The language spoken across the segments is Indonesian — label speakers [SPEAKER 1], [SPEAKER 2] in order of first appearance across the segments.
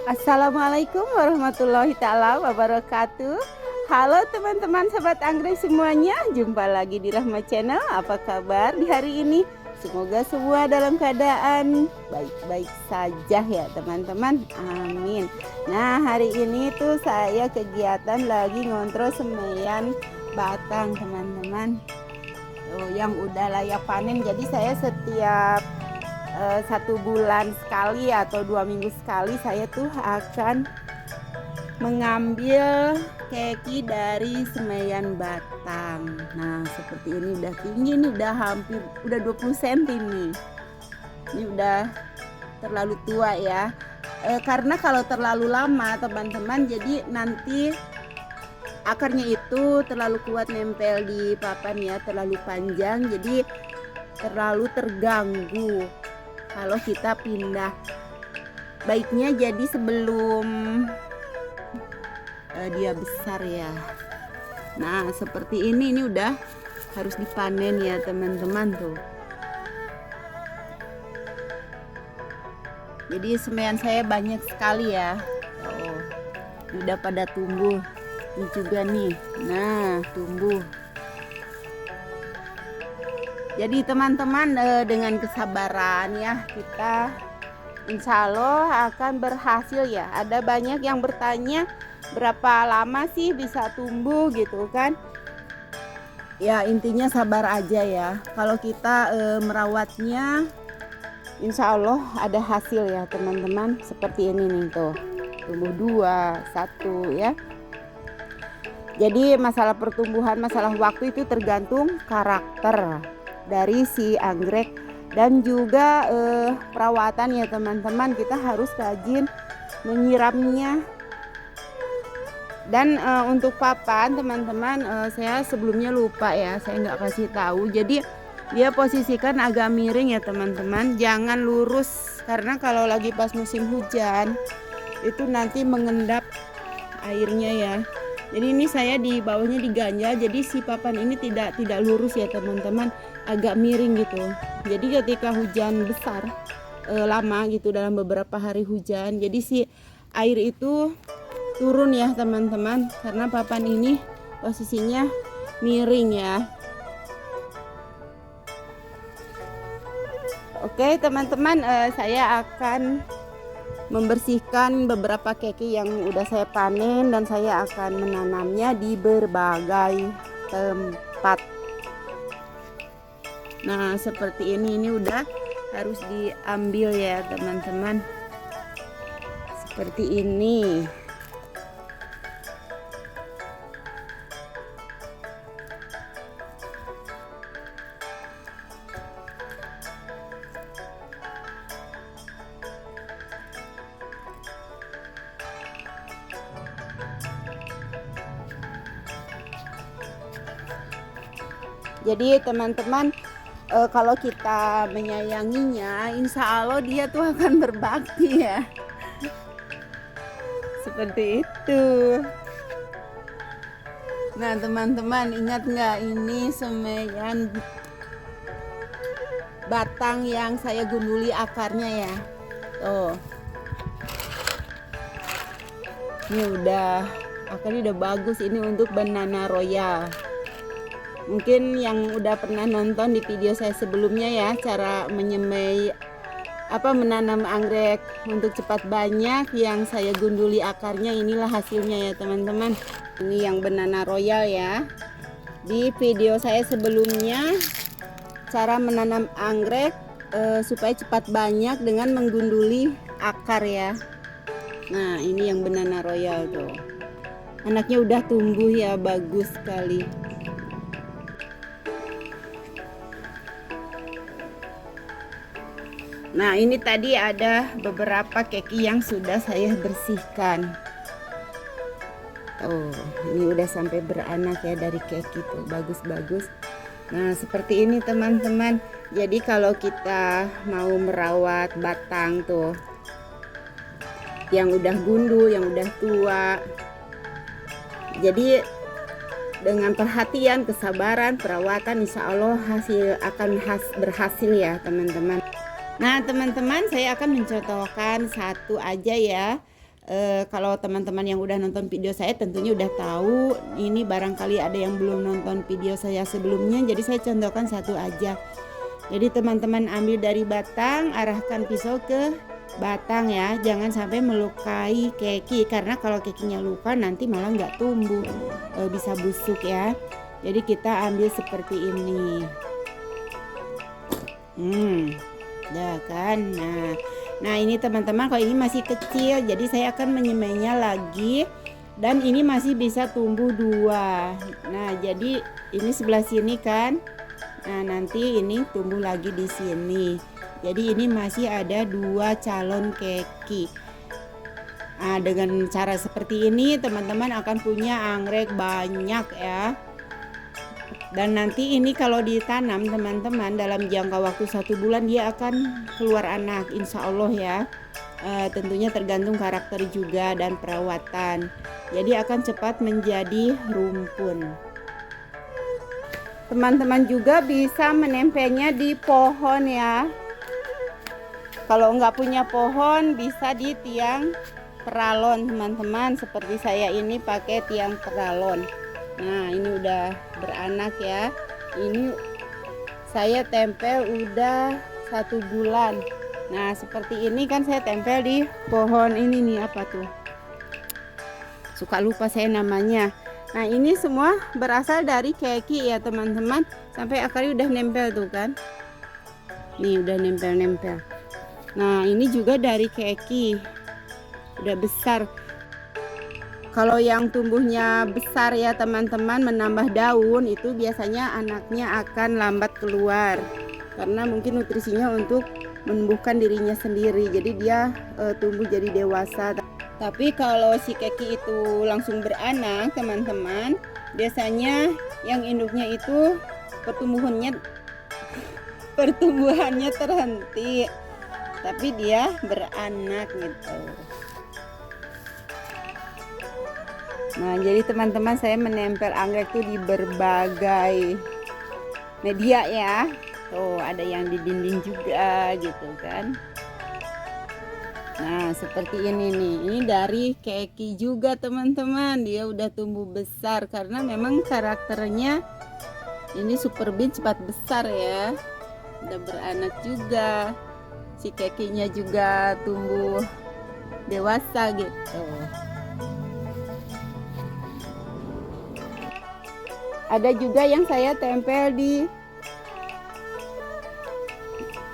[SPEAKER 1] Assalamualaikum warahmatullahi taala wabarakatuh. Halo teman-teman sahabat anggrek semuanya, jumpa lagi di Rahma Channel. Apa kabar di hari ini? Semoga semua dalam keadaan baik-baik saja ya teman-teman. Amin. Nah, hari ini tuh saya kegiatan lagi ngontrol semaian batang teman-teman. Tuh yang udah layak panen. Jadi saya setiap 1 bulan sekali atau 2 minggu sekali saya tuh akan mengambil keki dari semaian batang. Nah seperti ini udah tinggi nih, udah hampir 20 cm nih. Ini udah terlalu tua ya, karena kalau terlalu lama teman-teman, jadi nanti akarnya itu terlalu kuat nempel di papan ya, terlalu panjang, jadi terlalu terganggu kalau kita pindah. Baiknya jadi sebelum dia besar ya. Nah seperti ini udah harus dipanen ya teman-teman tuh. Jadi semaian saya banyak sekali ya. Oh, udah pada tumbuh. Ini juga nih. Nah tumbuh. Jadi teman-teman, dengan kesabaran ya kita insya Allah akan berhasil ya. Ada banyak yang bertanya berapa lama sih bisa tumbuh gitu kan. Ya intinya sabar aja ya. Kalau kita merawatnya insya Allah ada hasil ya teman-teman. Seperti ini nih tuh, tumbuh 2, 1 ya. Jadi masalah pertumbuhan, masalah waktu itu tergantung karakter dari si anggrek dan juga perawatan ya teman-teman. Kita harus rajin menyiramnya. Dan untuk papan teman-teman, saya sebelumnya lupa ya, saya nggak kasih tahu. Jadi dia posisikan agak miring ya teman-teman, jangan lurus, karena kalau lagi pas musim hujan itu nanti mengendap airnya ya. Jadi ini saya di bawahnya diganjal, jadi si papan ini tidak lurus ya teman-teman, agak miring gitu. Jadi ketika hujan besar lama gitu, dalam beberapa hari hujan, jadi si air itu turun ya teman-teman, karena papan ini posisinya miring ya. Oke teman-teman, saya akan membersihkan beberapa keki yang udah saya panen dan saya akan menanamnya di berbagai tempat. Nah seperti ini udah harus diambil ya teman-teman, seperti ini. Jadi teman-teman, kalau kita menyayanginya, insya Allah dia tuh akan berbakti ya. Seperti itu. Nah teman-teman, ingat nggak ini semaian batang yang saya gunduli akarnya ya. Tuh. Ini udah, akarnya udah bagus. Ini untuk banana royal. Mungkin yang udah pernah nonton di video saya sebelumnya ya, cara menanam anggrek untuk cepat banyak, yang saya gunduli akarnya, inilah hasilnya ya teman-teman. Ini yang banana royal ya. Di video saya sebelumnya cara menanam anggrek supaya cepat banyak dengan menggunduli akar ya. Nah ini yang banana royal tuh, anaknya udah tumbuh ya, bagus sekali. Nah ini tadi ada beberapa keki yang sudah saya bersihkan. Oh ini udah sampai beranak ya dari keki tuh, bagus-bagus. Nah seperti ini teman-teman. Jadi kalau kita mau merawat batang tuh yang udah gundul, yang udah tua, jadi dengan perhatian, kesabaran, perawatan, insya Allah hasil akan berhasil ya teman-teman. Nah teman-teman, saya akan mencontohkan satu aja ya Kalau teman-teman yang udah nonton video saya tentunya udah tahu. Ini barangkali ada yang belum nonton video saya sebelumnya, jadi saya contohkan satu aja. Jadi teman-teman ambil dari batang, arahkan pisau ke batang ya, jangan sampai melukai keki, karena kalau kekinya luka nanti malah nggak tumbuh, bisa busuk ya. Jadi kita ambil seperti ini. Ya kan. Nah ini teman-teman, kalau ini masih kecil, jadi saya akan menyemainya lagi, dan ini masih bisa tumbuh 2. Nah jadi ini sebelah sini kan. Nah nanti ini tumbuh lagi di sini. Jadi ini masih ada 2 calon keki. Nah dengan cara seperti ini teman-teman akan punya anggrek banyak ya. Dan nanti ini kalau ditanam teman-teman, dalam jangka waktu 1 bulan dia akan keluar anak, insya Allah ya. Tentunya tergantung karakter juga dan perawatan. Jadi akan cepat menjadi rumpun. Teman-teman juga bisa menempelnya di pohon ya. Kalau nggak punya pohon bisa di tiang peralon teman-teman. Seperti saya ini pakai tiang peralon. Nah ini udah beranak ya. Ini saya tempel udah 1 bulan. Nah seperti ini kan saya tempel di pohon ini nih, apa tuh, suka lupa saya namanya. Nah ini semua berasal dari keki ya teman-teman. Sampai akarnya udah nempel tuh kan. Nih udah nempel-nempel. Nah ini juga dari keki, udah besar. Kalau yang tumbuhnya besar ya teman-teman, menambah daun, itu biasanya anaknya akan lambat keluar, karena mungkin nutrisinya untuk menumbuhkan dirinya sendiri. Jadi dia tumbuh jadi dewasa. Tapi kalau si keki itu langsung beranak teman-teman, biasanya yang induknya itu pertumbuhannya terhenti, tapi dia beranak gitu. Nah jadi teman-teman, saya menempel anggrek tuh di berbagai media ya. Tuh ada yang di dinding juga gitu kan. Nah seperti ini nih, ini dari keki juga teman-teman. Dia udah tumbuh besar karena memang karakternya ini super bean, cepat besar ya. Udah beranak juga. Si kekinya juga tumbuh dewasa gitu. Ada juga yang saya tempel di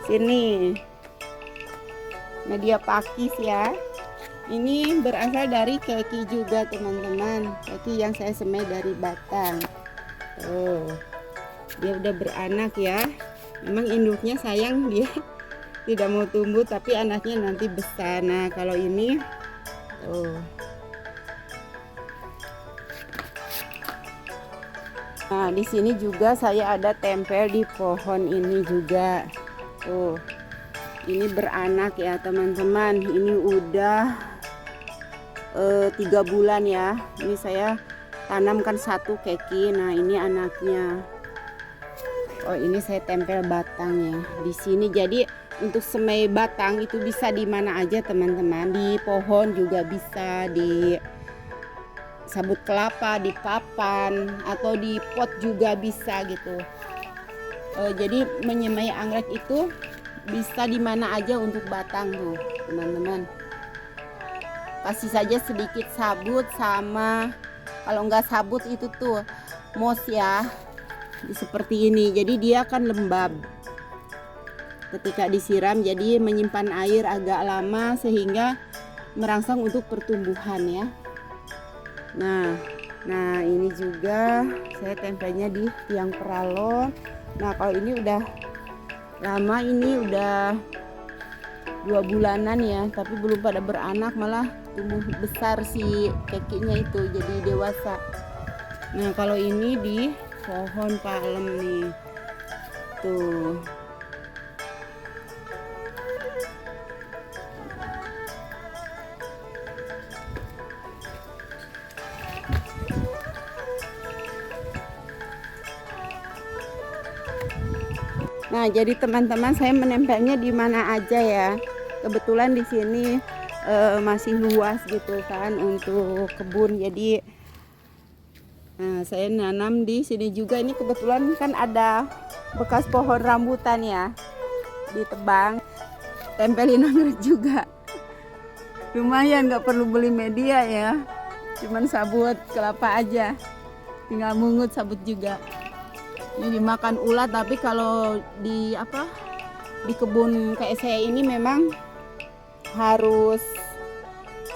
[SPEAKER 1] sini, media pakis ya. Ini berasal dari keki juga teman-teman, keki yang saya semai dari batang. Dia udah beranak ya. Memang induknya sayang, dia tidak mau tumbuh, tapi anaknya nanti besar. Nah kalau ini Nah, di sini juga saya ada tempel di pohon ini juga. Tuh. Ini beranak ya, teman-teman. Ini udah 3 bulan ya. Ini saya tanamkan 1 keki. Nah, ini anaknya. Oh, ini saya tempel batangnya di sini. Jadi, untuk semai batang itu bisa di mana aja, teman-teman. Di pohon juga bisa, di sabut kelapa, di papan, atau di pot juga bisa gitu. Jadi menyemai anggrek itu bisa di mana aja untuk batang tuh teman-teman. Kasih saja sedikit sabut, sama kalau nggak sabut itu tuh moss ya, seperti ini. Jadi dia akan lembab ketika disiram, jadi menyimpan air agak lama sehingga merangsang untuk pertumbuhan ya. Nah ini juga saya tempelnya di tiang peralon. Nah kalau ini udah lama, ini udah 2 bulanan ya, tapi belum pada beranak, malah tumbuh besar si kekinya itu jadi dewasa. Nah kalau ini di pohon palem nih tuh. Nah, jadi teman-teman, saya menempelnya di mana aja ya. Kebetulan di sini masih luas gitu kan untuk kebun. Jadi saya nanam di sini juga. Ini kebetulan kan ada bekas pohon rambutan ya, ditebang, tempelin anggrek juga. Lumayan, nggak perlu beli media ya, cuman sabut kelapa aja, tinggal mungut sabut juga. Ini dimakan ulat, tapi kalau di kebun kayak saya ini memang harus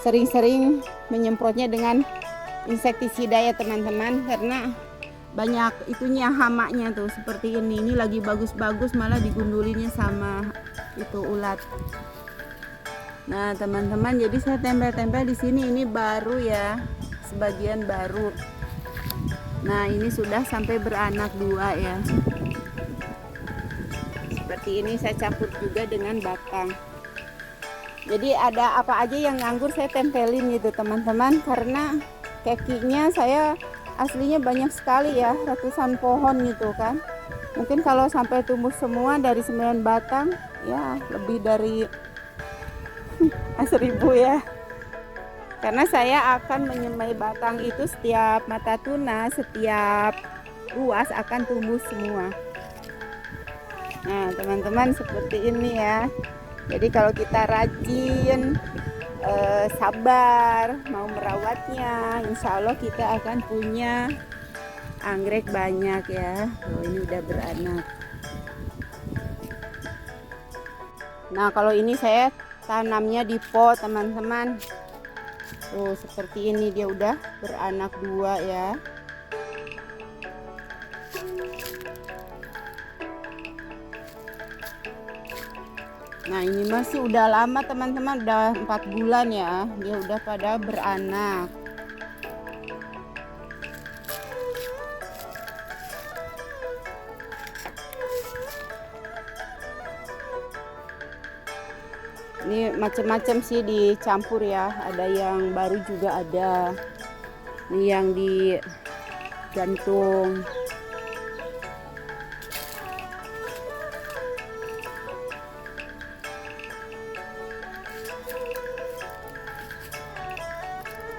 [SPEAKER 1] sering-sering menyemprotnya dengan insektisida ya teman-teman, karena banyak itunya, hamanya tuh seperti ini. Ini lagi bagus-bagus malah digundulinnya sama itu ulat. Nah teman-teman, jadi saya tempel-tempel di sini. Ini baru ya, sebagian baru. Nah ini sudah sampai beranak 2 ya. Seperti ini saya campur juga dengan batang. Jadi ada apa aja yang nganggur saya tempelin gitu teman-teman, karena kekinya saya aslinya banyak sekali ya, ratusan pohon gitu kan. Mungkin kalau sampai tumbuh semua dari 9 batang ya lebih dari 1000 ya. Karena saya akan menyemai batang itu, setiap mata tuna, setiap ruas akan tumbuh semua. Nah teman-teman, seperti ini ya. Jadi kalau kita rajin, sabar, mau merawatnya, insya Allah kita akan punya anggrek banyak ya. Oh, ini udah beranak. Nah kalau ini saya tanamnya di pot teman-teman. Tuh seperti ini, dia udah beranak 2 ya. Nah ini masih udah lama teman-teman, udah 4 bulan ya, dia udah pada beranak. Ini macam-macam sih dicampur ya, ada yang baru juga ada. Ini yang digantung.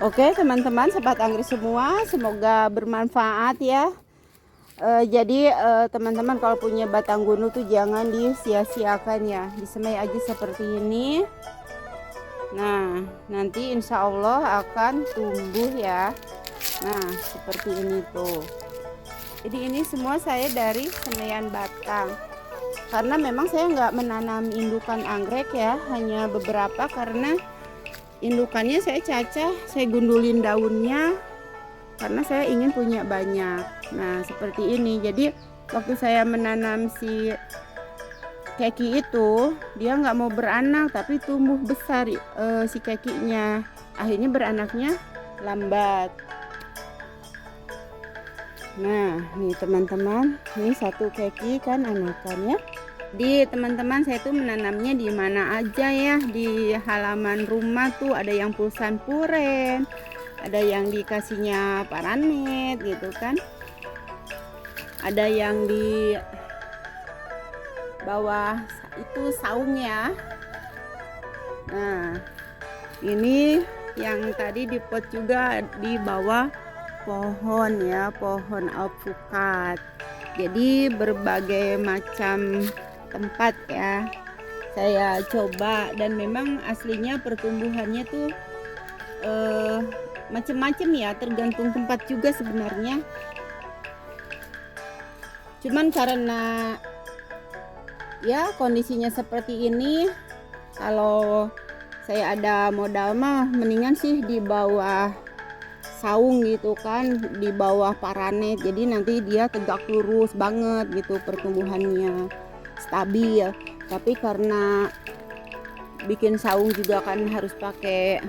[SPEAKER 1] Oke teman-teman, sobat anggrek semua, semoga bermanfaat ya. Jadi teman-teman kalau punya batang gunung tuh jangan disia-siakan ya, disemai aja seperti ini. Nah nanti insya Allah akan tumbuh ya. Nah seperti ini tuh. Jadi ini semua saya dari semaian batang, karena memang saya nggak menanam indukan anggrek ya, hanya beberapa, karena indukannya saya cacah, saya gundulin daunnya karena saya ingin punya banyak. Nah seperti ini. Jadi waktu saya menanam si keki itu, dia nggak mau beranak tapi tumbuh besar si kekinya. Akhirnya beranaknya lambat. Nah nih teman-teman, ini satu keki kan anakannya. Di teman-teman, saya tuh menanamnya di mana aja ya, di halaman rumah tuh ada yang pulsan puren, ada yang dikasihnya paranet gitu kan, ada yang di bawah itu saung ya. Nah ini yang tadi di pot juga di bawah pohon ya, pohon alpukat. Jadi berbagai macam tempat ya saya coba, dan memang aslinya pertumbuhannya tuh macam-macam ya, tergantung tempat juga sebenarnya. Cuman karena ya kondisinya seperti ini, kalau saya ada modal mah mendingan sih di bawah saung gitu kan, di bawah paranet. Jadi nanti dia tegak lurus banget gitu, pertumbuhannya stabil. Tapi karena bikin saung juga kan harus pakai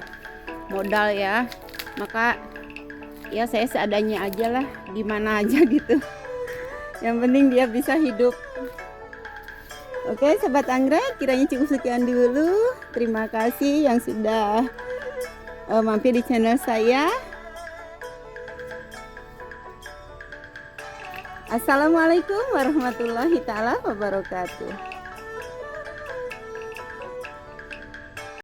[SPEAKER 1] modal ya, maka ya saya seadanya aja lah, di mana aja gitu. Yang penting dia bisa hidup. Oke sobat anggrek, kiranya cukup sekian dulu. Terima kasih yang sudah mampir di channel saya. Assalamualaikum warahmatullahi taala wabarakatuh.